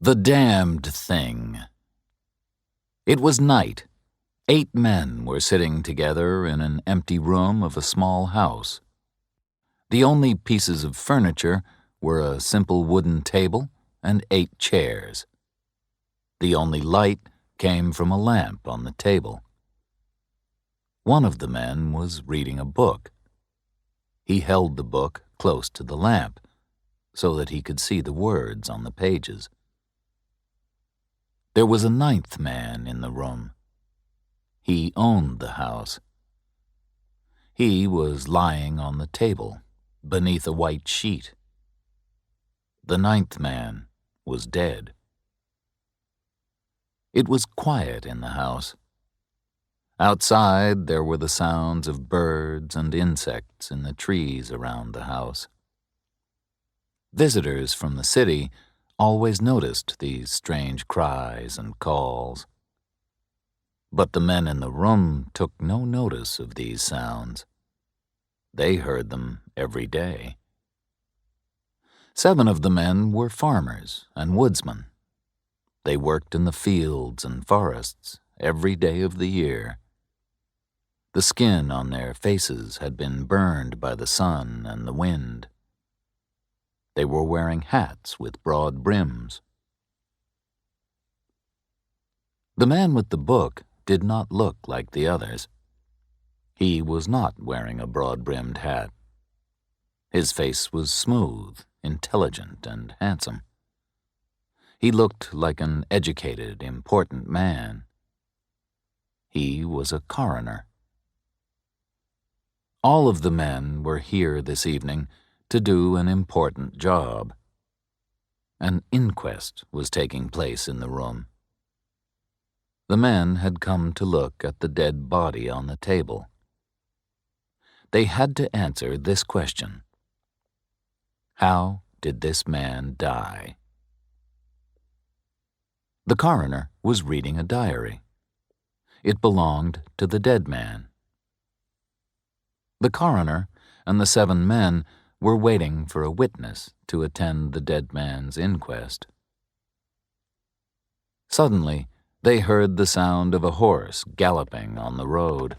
The damned thing. It was night. 8 men were sitting together in an empty room of a small house. The only pieces of furniture were a simple wooden table and 8 chairs. The only light came from a lamp on the table. One of the men was reading a book. He held the book close to the lamp so that he could see the words on the pages. There was a 9th man in the room. He owned the house. He was lying on the table beneath a white sheet. The 9th man was dead. It was quiet in the house. Outside there were the sounds of birds and insects in the trees around the house. Visitors from the city always noticed these strange cries and calls. But the men in the room took no notice of these sounds. They heard them every day. 7 of the men were farmers and woodsmen. They worked in the fields and forests every day of the year. The skin on their faces had been burned by the sun and the wind. They were wearing hats with broad brims. The man with the book did not look like the others. He was not wearing a broad-brimmed hat. His face was smooth, intelligent, and handsome. He looked like an educated, important man. He was a coroner. All of the men were here this evening to do an important job. An inquest was taking place in the room. The men had come to look at the dead body on the table. They had to answer this question: how did this man die? The coroner was reading a diary. It belonged to the dead man. The coroner and the 7 men were waiting for a witness to attend the dead man's inquest. Suddenly, they heard the sound of a horse galloping on the road.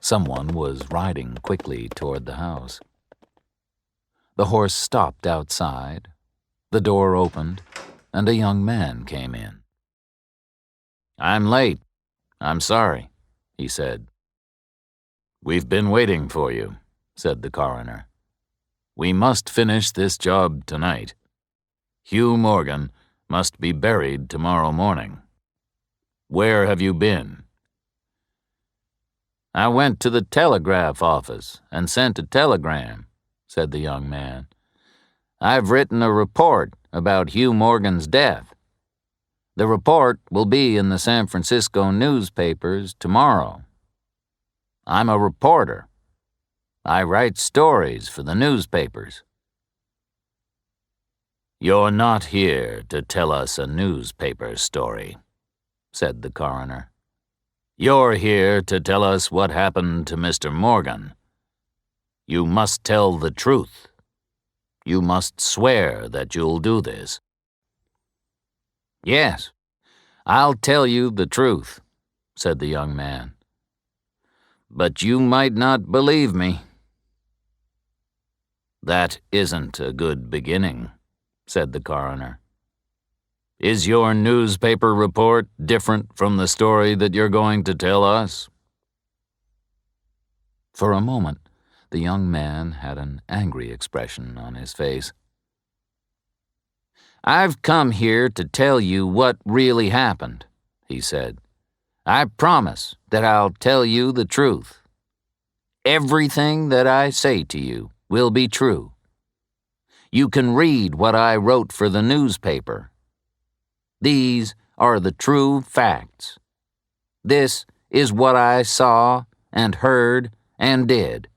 Someone was riding quickly toward the house. The horse stopped outside, the door opened, and a young man came in. "I'm late. I'm sorry," he said. "We've been waiting for you," said the coroner. "We must finish this job tonight. Hugh Morgan must be buried tomorrow morning. Where have you been?" "I went to the telegraph office and sent a telegram," said the young man. "I've written a report about Hugh Morgan's death. The report will be in the San Francisco newspapers tomorrow. I'm a reporter. I write stories for the newspapers." "You're not here to tell us a newspaper story," said the coroner. "You're here to tell us what happened to Mr. Morgan. You must tell the truth. You must swear that you'll do this." "Yes, I'll tell you the truth," said the young man. "But you might not believe me." "That isn't a good beginning," said the coroner. "Is your newspaper report different from the story that you're going to tell us?" For a moment, the young man had an angry expression on his face. "I've come here to tell you what really happened," he said. "I promise that I'll tell you the truth. Everything that I say to you will be true. You can read what I wrote for the newspaper. These are the true facts. This is what I saw and heard and did.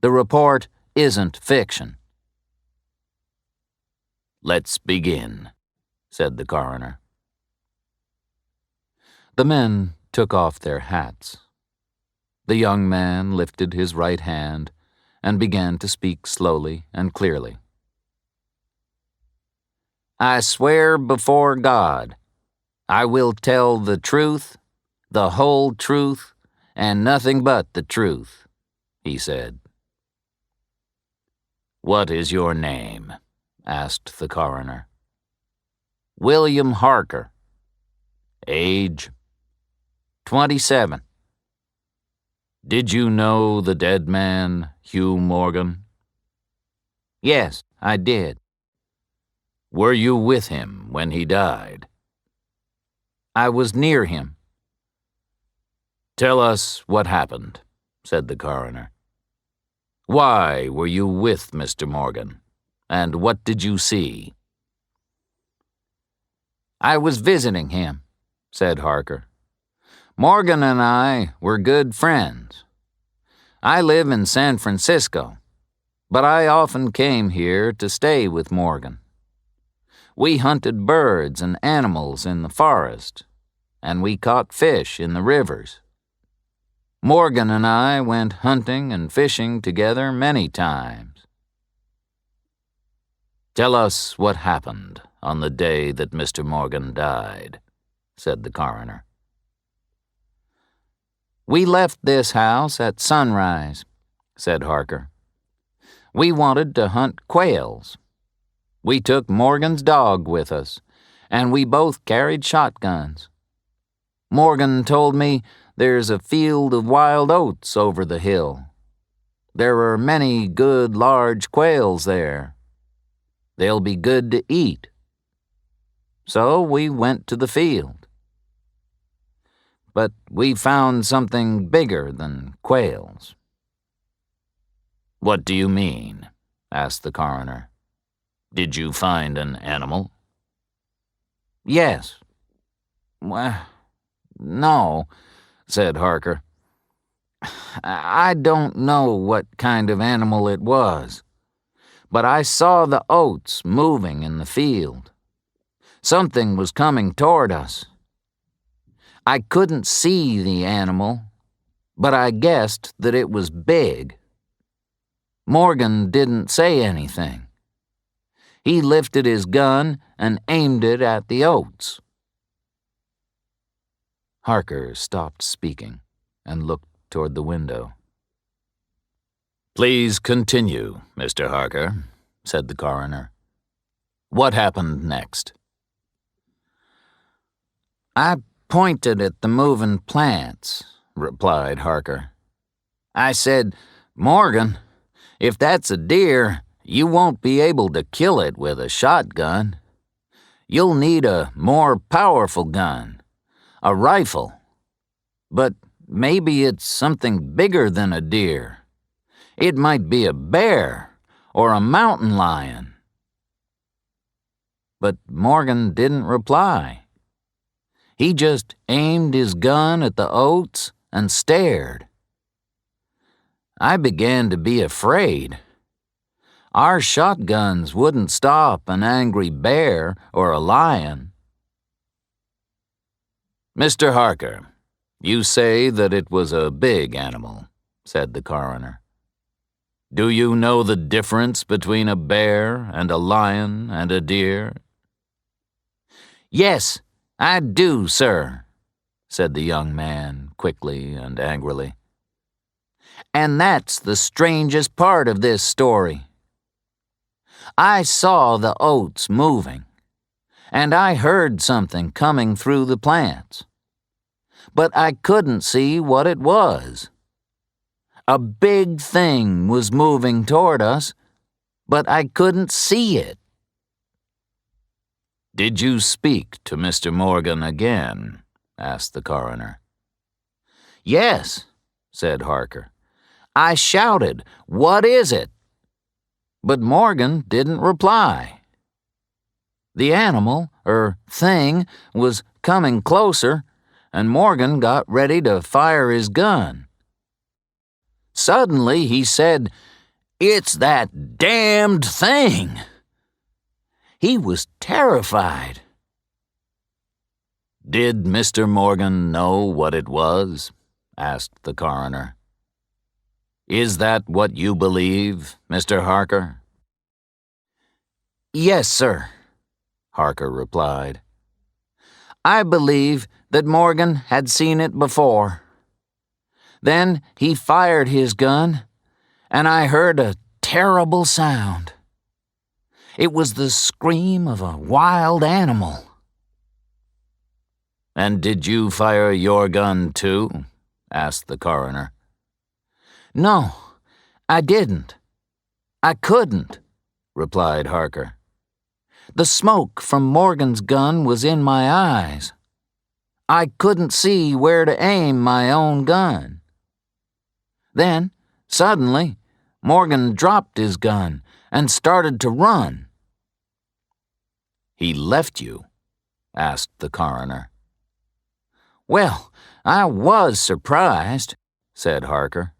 The report isn't fiction." "Let's begin," said the coroner. The men took off their hats. The young man lifted his right hand and began to speak slowly and clearly. I swear before God, I will tell the truth, the whole truth, and nothing but the truth, he said. What is your name? Asked the coroner. William Harker. Age? 27. Did you know the dead man, Hugh Morgan? Yes, I did. Were you with him when he died? I was near him. Tell us what happened, said the coroner. Why were you with Mr. Morgan, and what did you see? I was visiting him, said Harker. Morgan and I were good friends. I live in San Francisco, but I often came here to stay with Morgan. We hunted birds and animals in the forest, and we caught fish in the rivers. Morgan and I went hunting and fishing together many times. Tell us what happened on the day that Mr. Morgan died, said the coroner. We left this house at sunrise, said Harker. We wanted to hunt quails. We took Morgan's dog with us, and we both carried shotguns. Morgan told me there's a field of wild oats over the hill. There are many good large quails there. They'll be good to eat. So we went to the field. But we found something bigger than quails. What do you mean? Asked the coroner. Did you find an animal? Yes. Well, no, said Harker. I don't know what kind of animal it was, but I saw the oats moving in the field. Something was coming toward us. I couldn't see the animal, but I guessed that it was big. Morgan didn't say anything. He lifted his gun and aimed it at the oats. Harker stopped speaking and looked toward the window. Please continue, Mr. Harker, said the coroner. What happened next? I pointed at the moving plants, replied Harker. I said, Morgan, if that's a deer, you won't be able to kill it with a shotgun. You'll need a more powerful gun, a rifle. But maybe it's something bigger than a deer. It might be a bear or a mountain lion. But Morgan didn't reply. He just aimed his gun at the oats and stared. I began to be afraid. Our shotguns wouldn't stop an angry bear or a lion. Mr. Harker, you say that it was a big animal, said the coroner. Do you know the difference between a bear and a lion and a deer? Yes, I do, sir, said the young man quickly and angrily. And that's the strangest part of this story. I saw the oats moving, and I heard something coming through the plants. But I couldn't see what it was. A big thing was moving toward us, but I couldn't see it. Did you speak to Mr. Morgan again? Asked the coroner. Yes, said Harker. I shouted, What is it? But Morgan didn't reply. The animal, or thing, was coming closer, and Morgan got ready to fire his gun. Suddenly he said, It's that damned thing! He was terrified. Did Mr. Morgan know what it was? Asked the coroner. Is that what you believe, Mr. Harker? Yes, sir, Harker replied. "I believe that Morgan had seen it before. Then he fired his gun, and I heard a terrible sound. It was the scream of a wild animal." "And did you fire your gun too?" asked the coroner. "No, I didn't. I couldn't," replied Harker. "The smoke from Morgan's gun was in my eyes. I couldn't see where to aim my own gun. Then, suddenly, Morgan dropped his gun and started to run." "He left you?" asked the coroner. "Well, I was surprised," said Harker,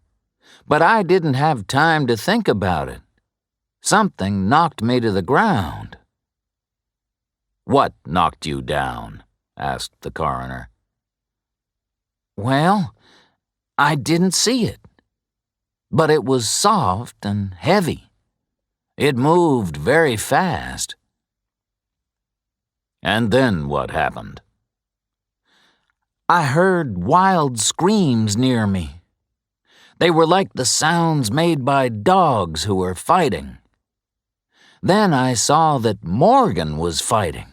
"but I didn't have time to think about it. Something knocked me to the ground." "What knocked you down?" asked the coroner. "Well, I didn't see it, but it was soft and heavy. It moved very fast." "And then what happened?" "I heard wild screams near me. They were like the sounds made by dogs who were fighting. Then I saw that Morgan was fighting.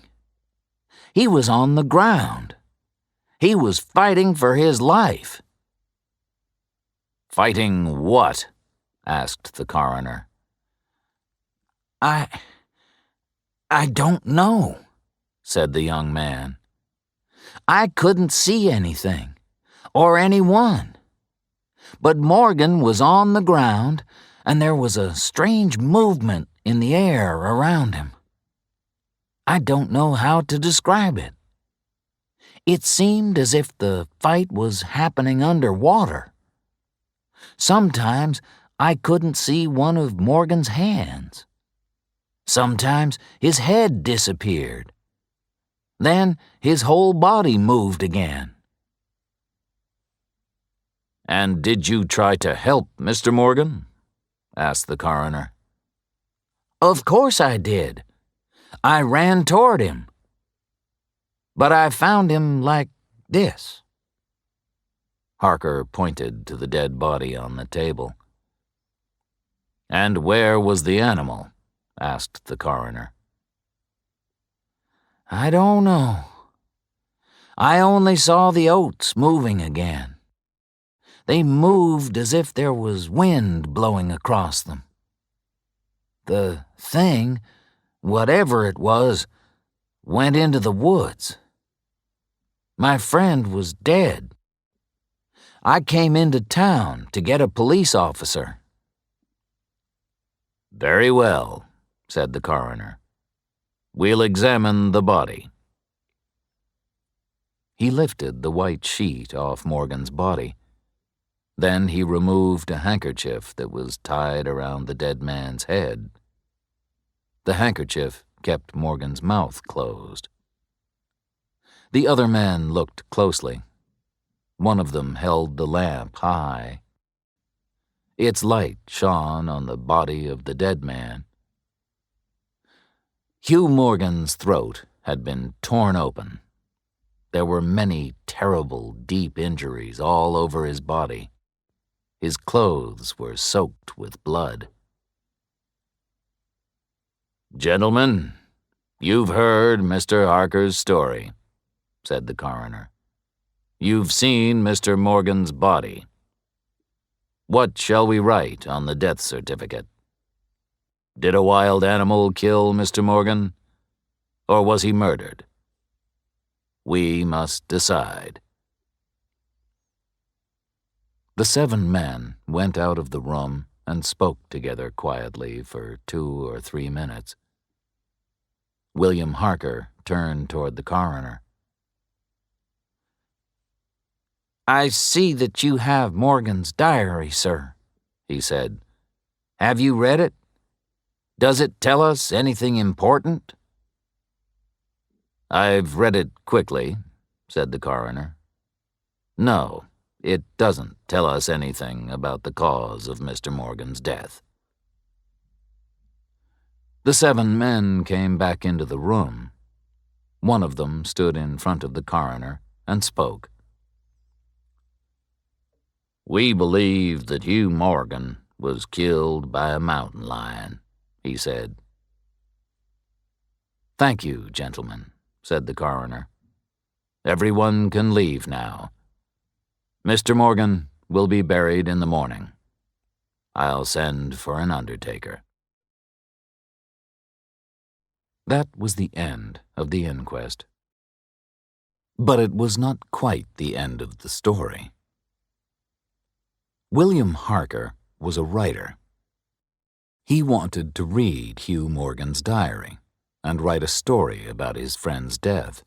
He was on the ground. He was fighting for his life." "Fighting what?" asked the coroner. I don't know," said the young man. "I couldn't see anything, or anyone. But Morgan was on the ground, and there was a strange movement in the air around him. I don't know how to describe it. It seemed as if the fight was happening underwater. Sometimes I couldn't see one of Morgan's hands. Sometimes his head disappeared. Then his whole body moved again." "And did you try to help Mr. Morgan?" asked the coroner. "Of course I did. I ran toward him. But I found him like this." Harker pointed to the dead body on the table. "And where was the animal?" asked the coroner. "I don't know. I only saw the oats moving again. They moved as if there was wind blowing across them. The thing, whatever it was, went into the woods. My friend was dead. I came into town to get a police officer." "Very well," said the coroner. "We'll examine the body." He lifted the white sheet off Morgan's body. Then he removed a handkerchief that was tied around the dead man's head. The handkerchief kept Morgan's mouth closed. The other men looked closely. One of them held the lamp high. Its light shone on the body of the dead man. Hugh Morgan's throat had been torn open. There were many terrible, deep injuries all over his body. His clothes were soaked with blood. "Gentlemen, you've heard Mr. Harker's story," said the coroner. "You've seen Mr. Morgan's body. What shall we write on the death certificate? Did a wild animal kill Mr. Morgan, or was he murdered? We must decide." The 7 men went out of the room and spoke together quietly for 2 or 3 minutes. William Harker turned toward the coroner. "I see that you have Morgan's diary, sir," he said. "Have you read it? Does it tell us anything important?" "I've read it quickly," said the coroner. "No, it doesn't tell us anything about the cause of Mr. Morgan's death." The 7 men came back into the room. One of them stood in front of the coroner and spoke. "We believe that Hugh Morgan was killed by a mountain lion," he said. "Thank you, gentlemen," said the coroner. "Everyone can leave now. Mr. Morgan will be buried in the morning. I'll send for an undertaker." That was the end of the inquest. But it was not quite the end of the story. William Harker was a writer. He wanted to read Hugh Morgan's diary and write a story about his friend's death.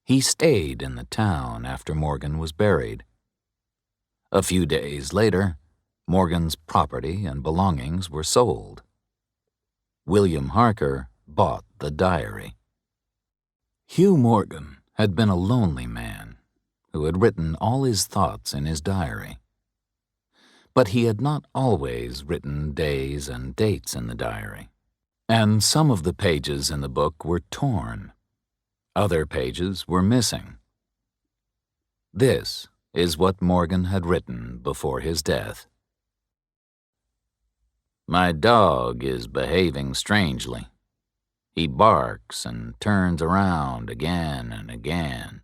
He stayed in the town after Morgan was buried. A few days later, Morgan's property and belongings were sold. William Harker bought the diary. Hugh Morgan had been a lonely man who had written all his thoughts in his diary. But he had not always written days and dates in the diary, and some of the pages in the book were torn. Other pages were missing. This is what Morgan had written before his death. "My dog is behaving strangely. He barks and turns around again and again.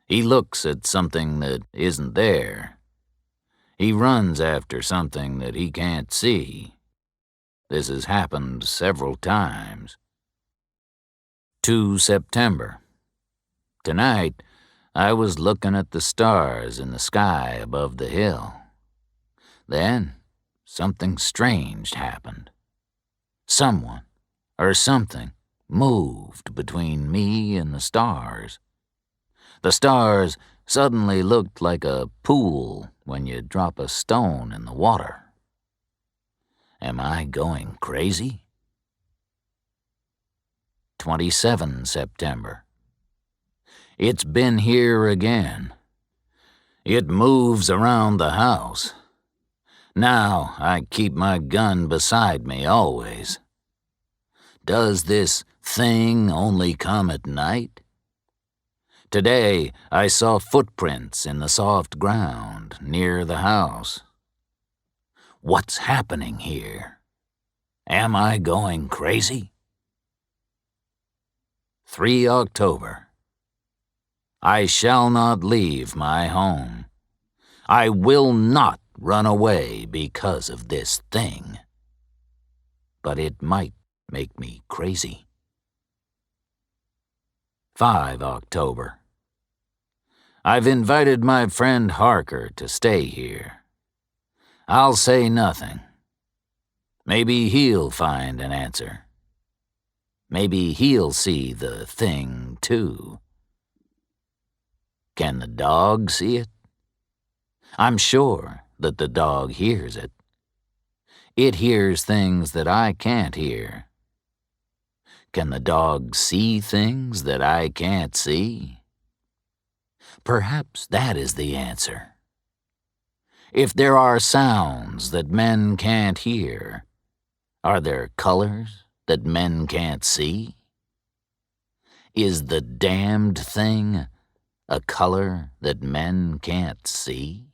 He looks at something that isn't there. He runs after something that he can't see. This has happened several times. 2 September. Tonight, I was looking at the stars in the sky above the hill. Then, something strange happened. Someone or something moved between me and the stars. The stars suddenly looked like a pool when you drop a stone in the water. Am I going crazy? 27 September. It's been here again. It moves around the house. Now I keep my gun beside me always. Does this thing only come at night? Today I saw footprints in the soft ground near the house. What's happening here? Am I going crazy? 3 October. I shall not leave my home. I will not run away because of this thing. But it might make me crazy. 5 October. I've invited my friend Harker to stay here. I'll say nothing. Maybe he'll find an answer. Maybe he'll see the thing, too. Can the dog see it? I'm sure that the dog hears it. It hears things that I can't hear. Can the dog see things that I can't see? Perhaps that is the answer. If there are sounds that men can't hear, are there colors that men can't see? Is the damned thing a color that men can't see?